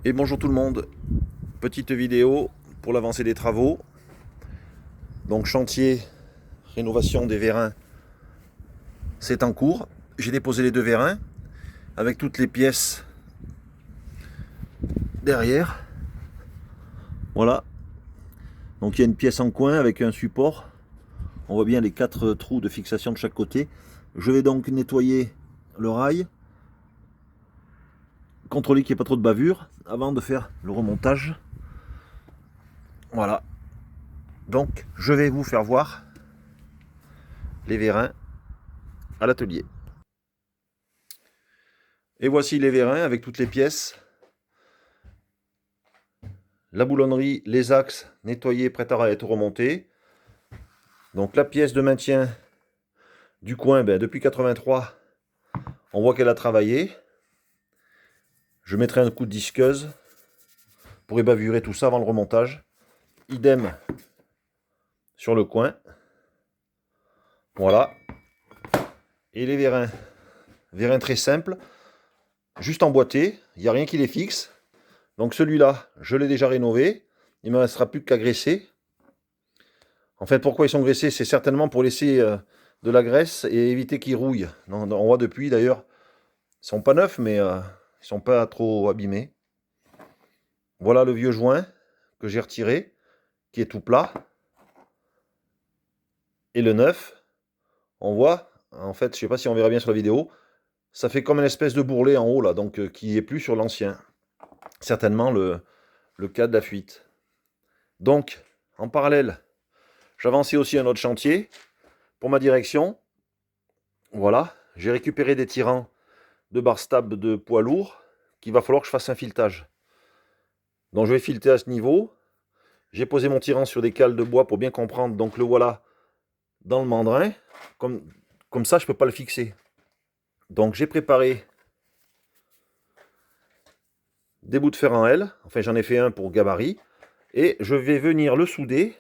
Et bonjour tout le monde, petite vidéo pour l'avancée des travaux. Donc chantier, rénovation des vérins, c'est en cours. J'ai déposé les deux vérins avec toutes les pièces derrière. Voilà. Donc il y a une pièce en coin avec un support. On voit bien les 4 trous de fixation de chaque côté. Je vais donc nettoyer le rail, contrôler qu'il n'y ait pas trop de bavure avant de faire le remontage. Voilà. Donc je vais vous faire voir les vérins à l'atelier. Et voici les vérins avec toutes les pièces. La boulonnerie, les axes nettoyés, prêts à être remontés. Donc la pièce de maintien du coin, depuis 83, on voit qu'elle a travaillé. Je mettrai un coup de disqueuse pour ébavurer tout ça avant le remontage. Idem sur le coin. Voilà. Et les vérins. Vérins très simples. Juste emboîtés. Il n'y a rien qui les fixe. Donc celui-là, je l'ai déjà rénové. Il ne me restera plus qu'à graisser. En fait, pourquoi ils sont graissés? C'est certainement pour laisser de la graisse et éviter qu'ils rouillent. On voit depuis d'ailleurs, ils sont pas neufs, mais ils sont pas trop abîmés. Voilà le vieux joint que j'ai retiré, qui est tout plat. Et le neuf, on voit, en fait, je sais pas si on verra bien sur la vidéo, ça fait comme une espèce de bourrelet en haut là, donc qui est plus sur l'ancien. Certainement le cas de la fuite. Donc, en parallèle, j'avançais aussi un autre chantier pour ma direction. Voilà, j'ai récupéré des tirants de bar stab de poids lourd qu'il va falloir que je fasse un filetage. Donc je vais fileter à ce niveau. J'ai posé mon tirant sur des cales de bois pour bien comprendre. Donc le voilà dans le mandrin. Comme ça, je ne peux pas le fixer. Donc j'ai préparé des bouts de fer en L. Enfin, j'en ai fait un pour gabarit. Et je vais venir le souder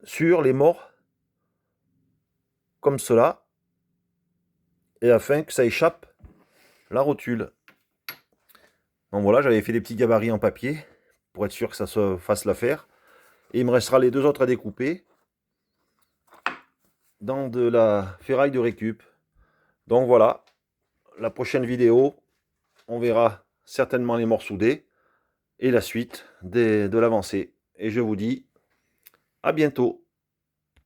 sur les morts comme cela. Et afin que ça échappe la rotule. Donc voilà, j'avais fait des petits gabarits en papier pour être sûr que ça se fasse l'affaire. Et il me restera les deux autres à découper dans de la ferraille de récup. Donc voilà, la prochaine vidéo, on verra certainement les morts soudés et la suite de l'avancée. Et je vous dis à bientôt.